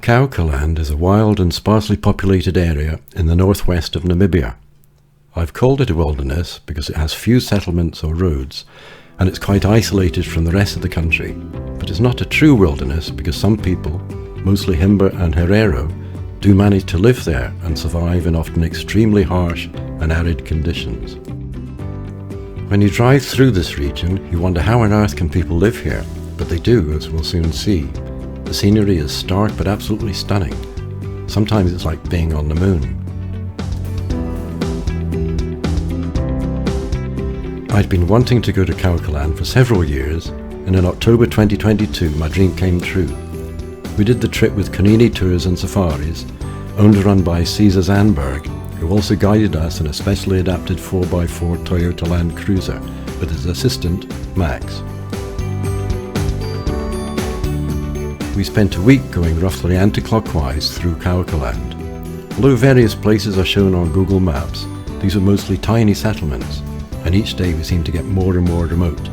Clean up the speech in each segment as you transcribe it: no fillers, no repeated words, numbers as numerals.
Kaokoland is a wild and sparsely populated area in the northwest of Namibia. I've called it a wilderness because it has few settlements or roads, and it's quite isolated from the rest of the country. But it's not a true wilderness because some people, mostly Himba and Herero, do manage to live there and survive in often extremely harsh and arid conditions. When you drive through this region, you wonder how on earth can people live here, but they do, as we'll soon see. The scenery is stark but absolutely stunning. Sometimes it's like being on the moon. I'd been wanting to go to Kaokoland for several years, and in October 2022 my dream came true. We did the trip with Kunene Tours and Safaris, owned and run by Caesar Zandberg, who also guided us in a specially adapted 4x4 Toyota Land Cruiser with his assistant, Max. We spent a week going roughly anti-clockwise through Kaokoland. Although various places are shown on Google Maps, these were mostly tiny settlements, and each day we seemed to get more and more remote.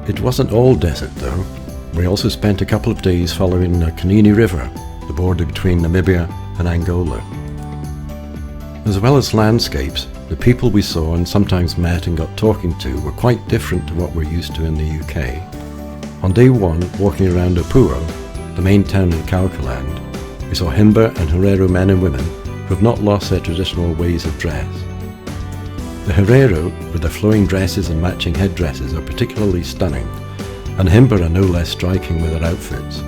It wasn't all desert though. We also spent a couple of days following the Kunene River, the border between Namibia and Angola. As well as landscapes, the people we saw and sometimes met and got talking to were quite different to what we're used to in the UK. On day one, walking around Opuwo, the main town in Kaokoland, we saw Himba and Herero men and women who have not lost their traditional ways of dress. The Herero, with their flowing dresses and matching headdresses, are particularly stunning, and Himba are no less striking with their outfits.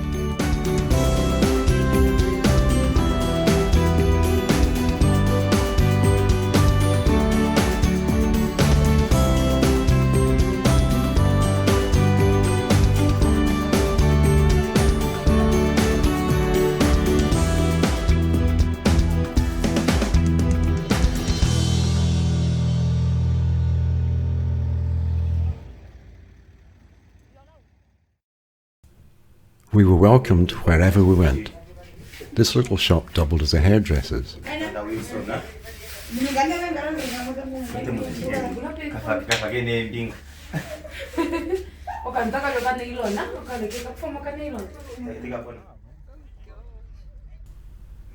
We were welcomed wherever we went. This little shop doubled as a hairdresser's.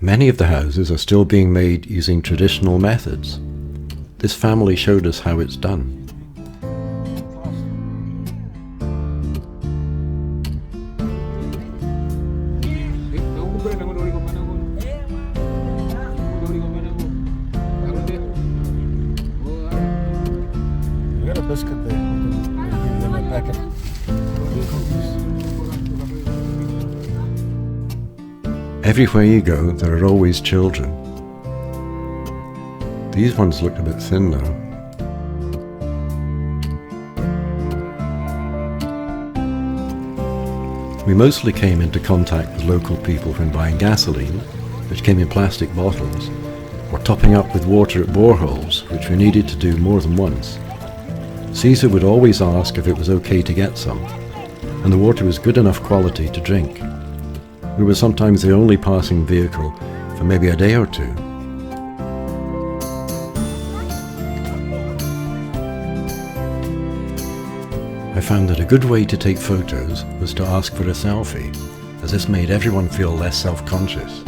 Many of the houses are still being made using traditional methods. This family showed us how it's done. Everywhere you go, there are always children. These ones look a bit thin though. We mostly came into contact with local people when buying gasoline, which came in plastic bottles, or topping up with water at boreholes, which we needed to do more than once. Caesar would always ask if it was okay to get some, and the water was good enough quality to drink. We were sometimes the only passing vehicle for maybe a day or two. I found that a good way to take photos was to ask for a selfie, as this made everyone feel less self-conscious.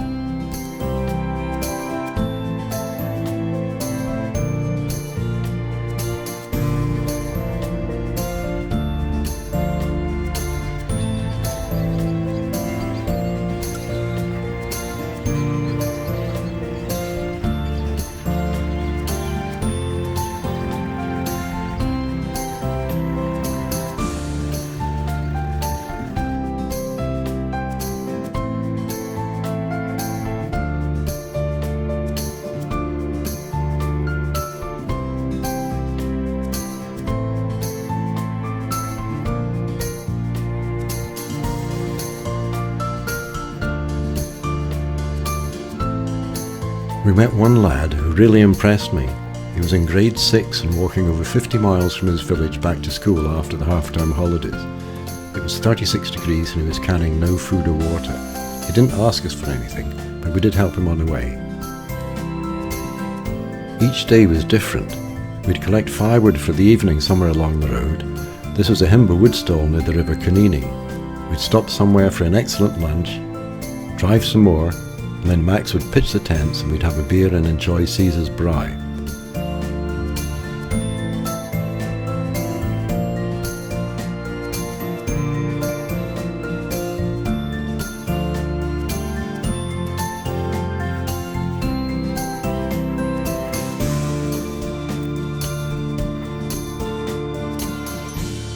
We met one lad who really impressed me. He was in grade 6 and walking over 50 miles from his village back to school after the half-term holidays. It was 36 degrees and he was carrying no food or water. He didn't ask us for anything, but we did help him on the way. Each day was different. We'd collect firewood for the evening somewhere along the road. This was a Himba wood stall near the river Kunene. We'd stop somewhere for an excellent lunch, drive some more, and then Max would pitch the tents and we'd have a beer and enjoy Caesar's braai.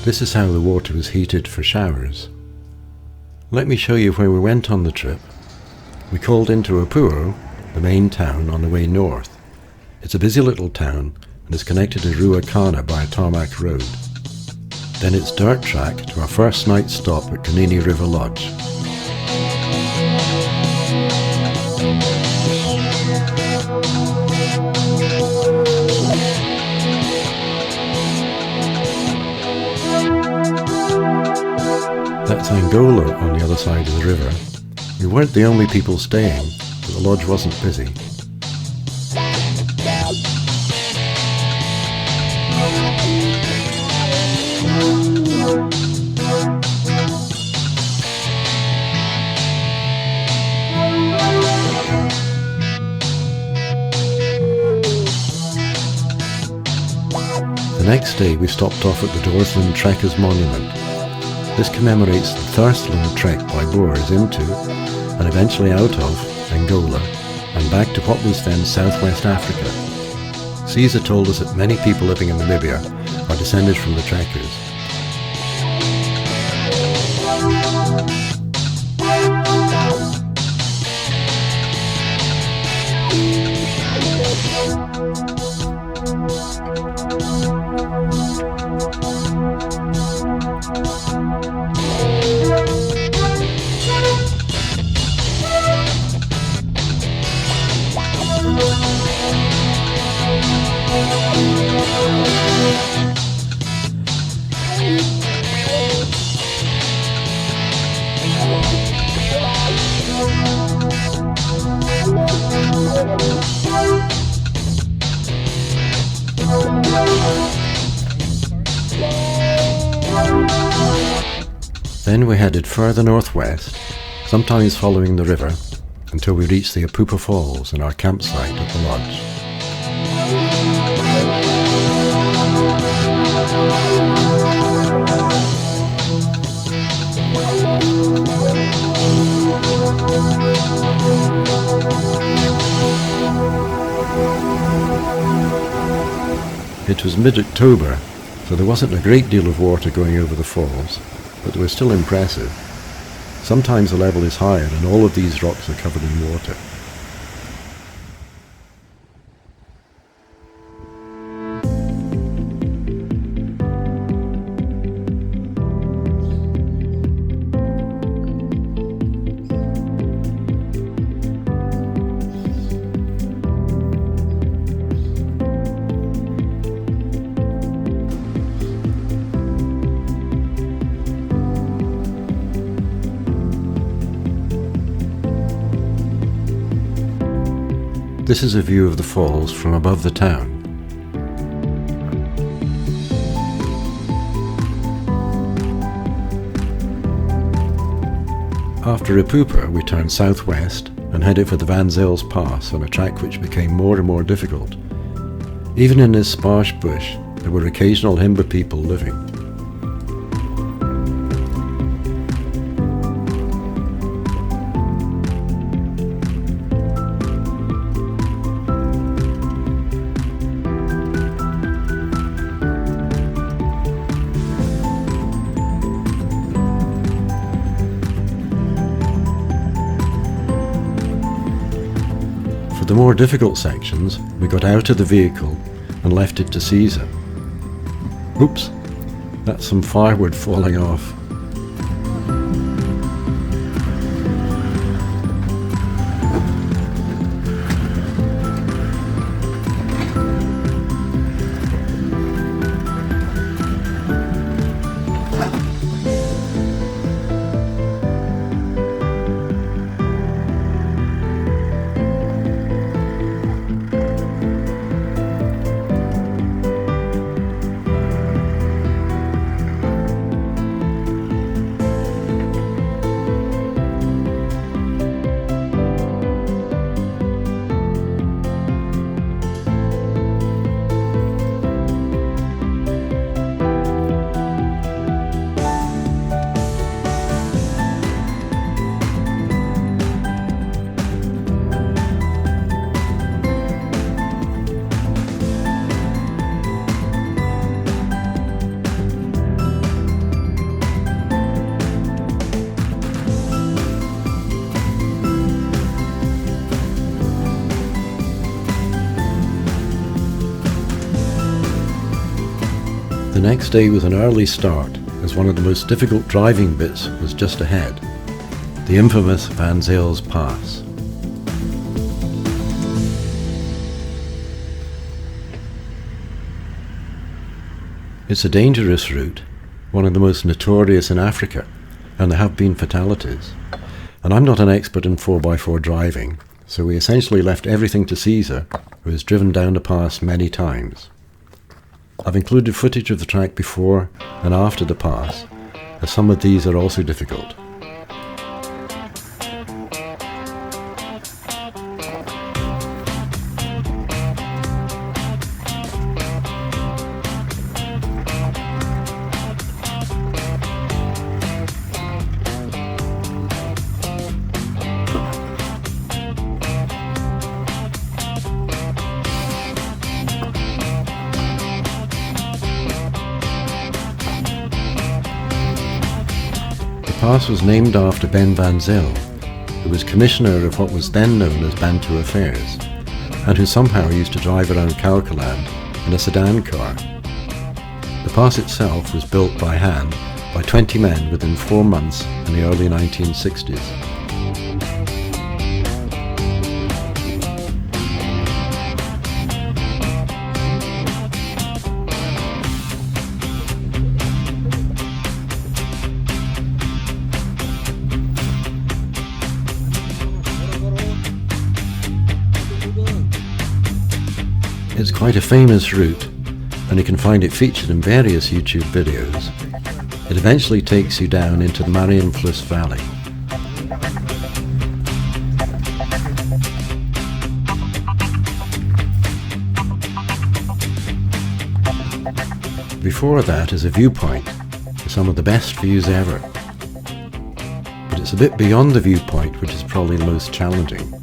This is how the water was heated for showers. Let me show you where we went on the trip. We called into Opuwo, the main town, on the way north. It's a busy little town and is connected to Ruacana by a tarmac road. Then it's dirt track to our first night stop at Kunene River Lodge. That's Angola on the other side of the river. We weren't the only people staying, but the lodge wasn't busy. The next day we stopped off at the Dorsland Trekker Monument. This commemorates the Dorsland trek by Boers into, and eventually out of, Angola, and back to what was then Southwest Africa. Caesar told us that many people living in Namibia are descended from the trekkers. Then we headed further northwest, sometimes following the river, until we reached the Epupa Falls and our campsite at the lodge. It was mid-October, so there wasn't a great deal of water going over the falls, but they were still impressive. Sometimes the level is higher and all of these rocks are covered in water. This is a view of the falls from above the town. After Epupa, we turned southwest and headed for the Van Zils Pass on a track which became more and more difficult. Even in this sparse bush, there were occasional Himba people living. For the more difficult sections, we got out of the vehicle and left it to Caesar. Oops, that's some firewood falling off. next day was an early start, as one of the most difficult driving bits was just ahead, the infamous Van Zales Pass. It's a dangerous route, one of the most notorious in Africa, and there have been fatalities. And I'm not an expert in 4x4 driving, so we essentially left everything to Caesar, who has driven down the pass many times. I've included footage of the track before and after the pass, as some of these are also difficult. The pass was named after Ben Van Zyl, who was commissioner of what was then known as Bantu Affairs, and who somehow used to drive around Kaokoland in a sedan car. The pass itself was built by hand by 20 men within 4 months in the early 1960s. It's quite a famous route, and you can find it featured in various YouTube videos. It eventually takes you down into the Marienfluss Valley. Before that is a viewpoint with some of the best views ever. But it's a bit beyond the viewpoint which is probably the most challenging.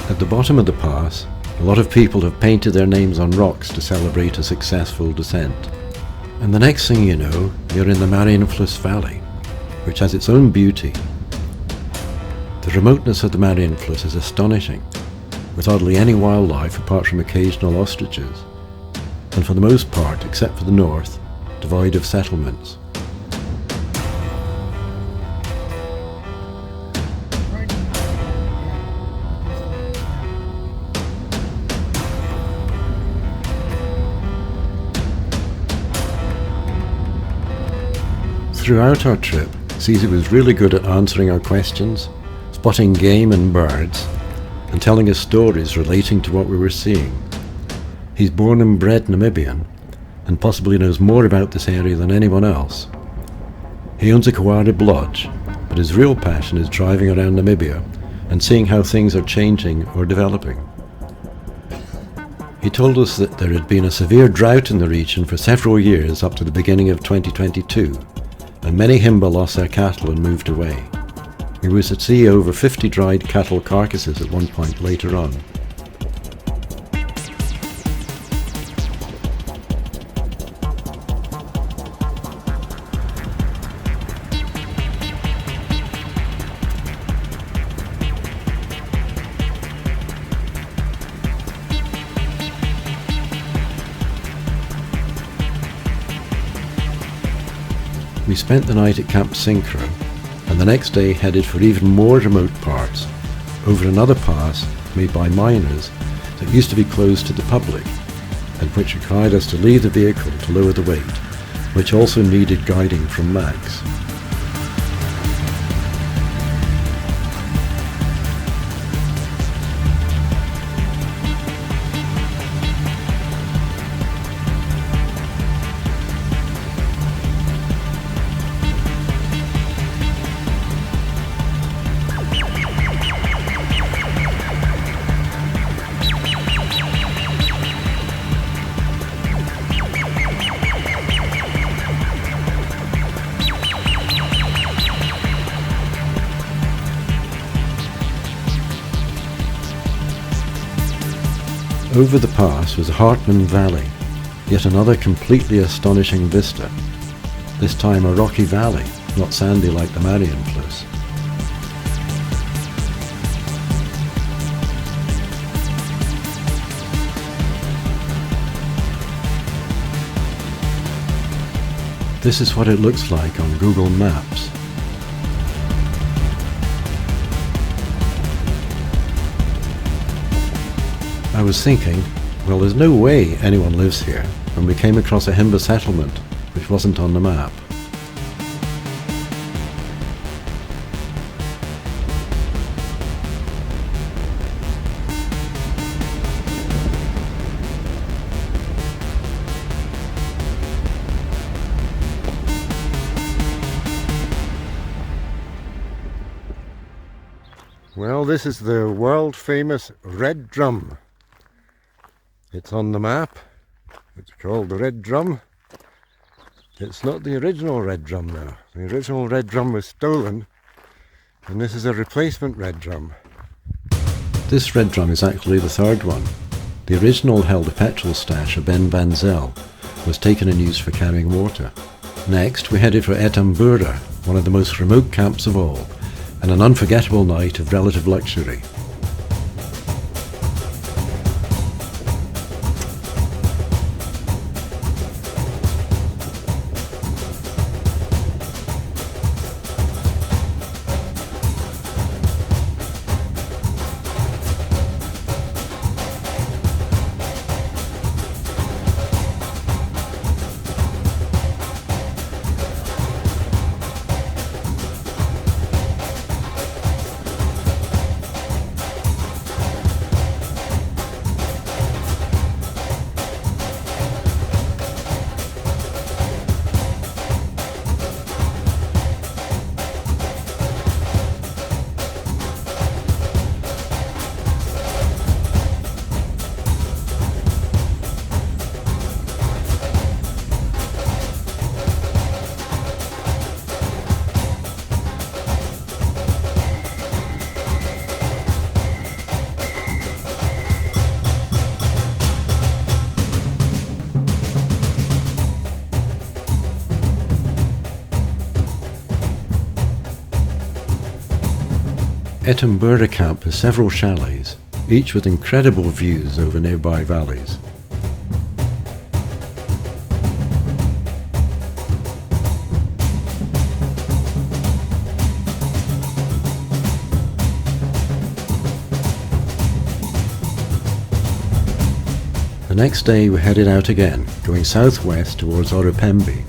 At the bottom of the pass, a lot of people have painted their names on rocks to celebrate a successful descent. And the next thing you know, you're in the Marienfluss Valley, which has its own beauty. The remoteness of the Marienfluss is astonishing, with hardly any wildlife apart from occasional ostriches, and for the most part, except for the north, devoid of settlements. Throughout our trip, Caesar was really good at answering our questions, spotting game and birds, and telling us stories relating to what we were seeing. He's born and bred Namibian, and possibly knows more about this area than anyone else. He owns a Khowarib Lodge, but his real passion is driving around Namibia and seeing how things are changing or developing. He told us that there had been a severe drought in the region for several years up to the beginning of 2022, and many Himba lost their cattle and moved away. We were to see over 50 dried cattle carcasses at one point later on. We spent the night at Camp Synchro, and the next day headed for even more remote parts, over another pass made by miners that used to be closed to the public, and which required us to leave the vehicle to lower the weight, which also needed guiding from Max. Over the pass was Hartmann Valley, yet another completely astonishing vista. This time a rocky valley, not sandy like the Marienfluss. This is what it looks like on Google Maps. I was thinking, well, there's no way anyone lives here, when we came across a Himba settlement, which wasn't on the map. Well, this is the world-famous Red Drum. It's on the map. It's called the Red Drum. It's not the original Red Drum though. The original Red Drum was stolen, and this is a replacement Red Drum. This Red Drum is actually the third one. The original held a petrol stash of Ben Van Zel, was taken in use for carrying water. Next we headed for Etambura, one of the most remote camps of all, and an unforgettable night of relative luxury. Etambura camp has several chalets, each with incredible views over nearby valleys. The next day we headed out again, going southwest towards Orupembe.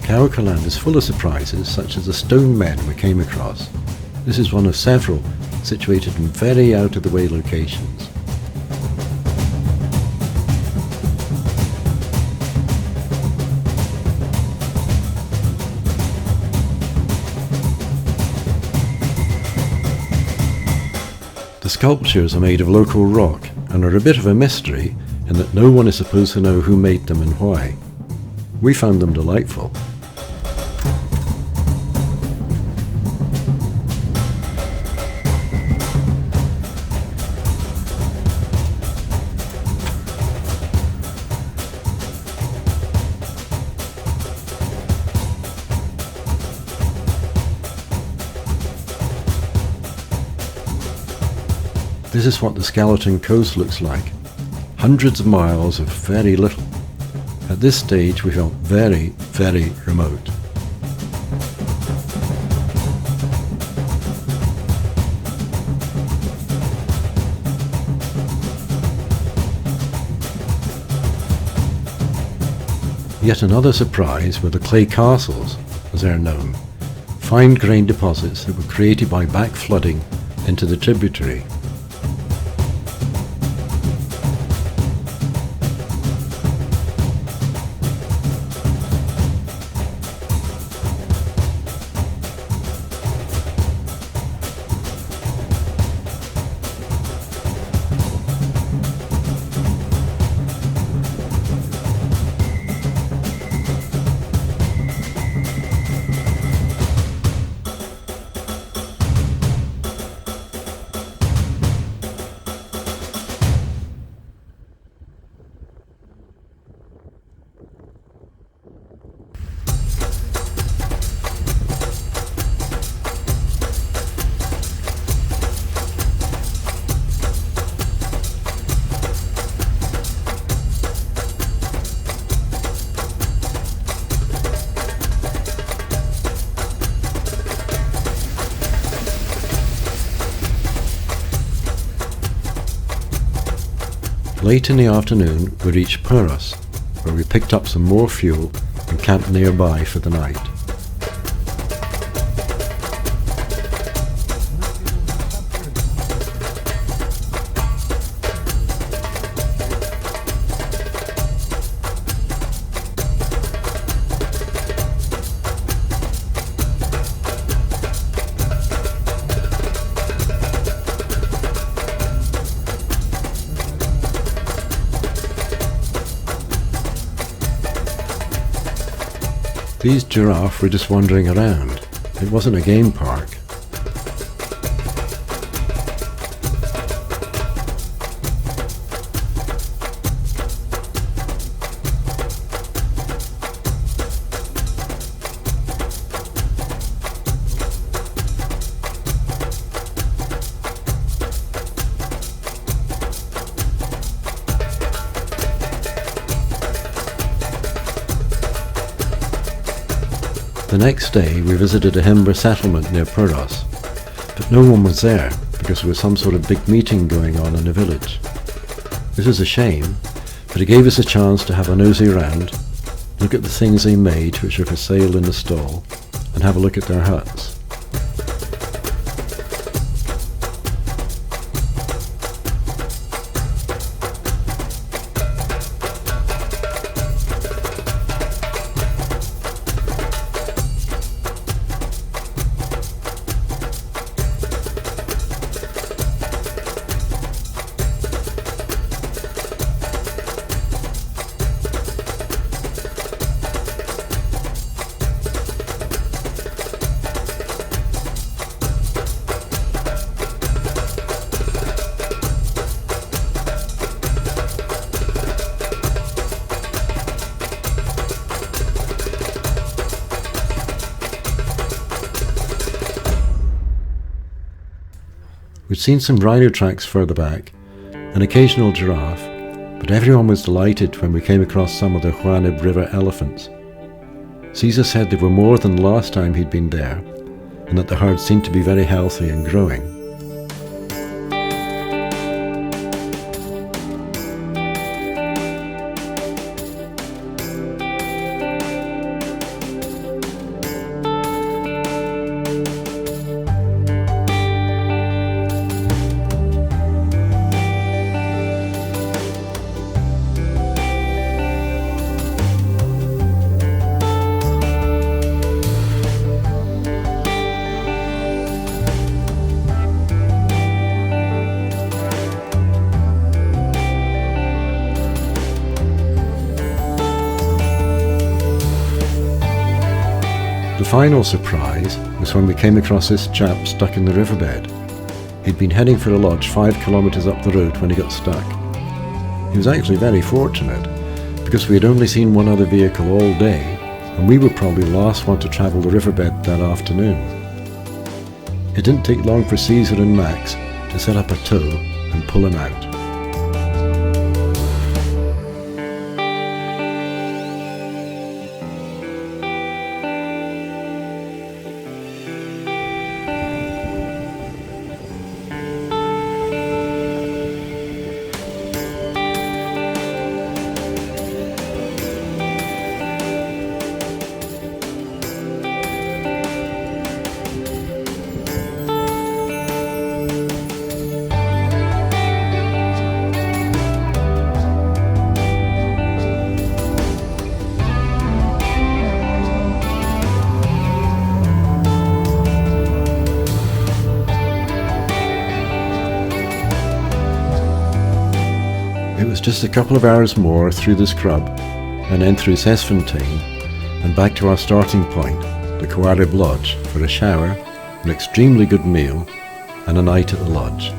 Kaokoland is full of surprises, such as the stonemen we came across. This is one of several situated in very out-of-the-way locations. The sculptures are made of local rock and are a bit of a mystery in that no one is supposed to know who made them and why. We found them delightful. This is what the skeleton coast looks like. Hundreds of miles of very little. At this stage we felt very, very remote. Yet another surprise were the clay castles, as they are known, fine-grained deposits that were created by back-flooding into the tributary. Late in the afternoon we reached Purros, where we picked up some more fuel and camped nearby for the night. These giraffe were just wandering around. It wasn't a game park. The next day we visited a Himba settlement near Purros, but no one was there because there was some sort of big meeting going on in the village. This is a shame, but it gave us a chance to have a nosy round, look at the things they made which are for sale in the stall, and have a look at their huts. We'd seen some rhino tracks further back, an occasional giraffe, but everyone was delighted when we came across some of the Hoanib River elephants. Caesar said they were more than the last time he'd been there, and that the herd seemed to be very healthy and growing. final surprise was when we came across this chap stuck in the riverbed. He'd been heading for a lodge 5 kilometres up the road when he got stuck. He was actually very fortunate, because we had only seen one other vehicle all day, and we were probably the last one to travel the riverbed that afternoon. It didn't take long for Caesar and Max to set up a tow and pull him out. It was just a couple of hours more through the scrub and then through Sesfontein and back to our starting point, the Khowarib Lodge, for a shower, an extremely good meal and a night at the lodge.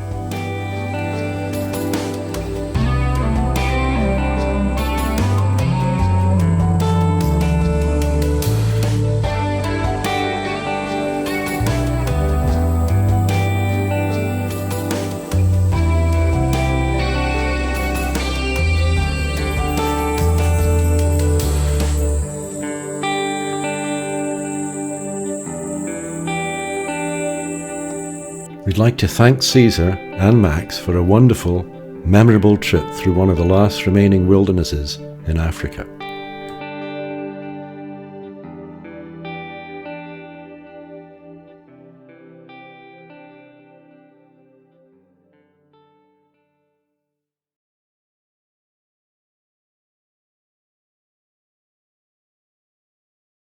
We'd like to thank Caesar and Max for a wonderful, memorable trip through one of the last remaining wildernesses in Africa.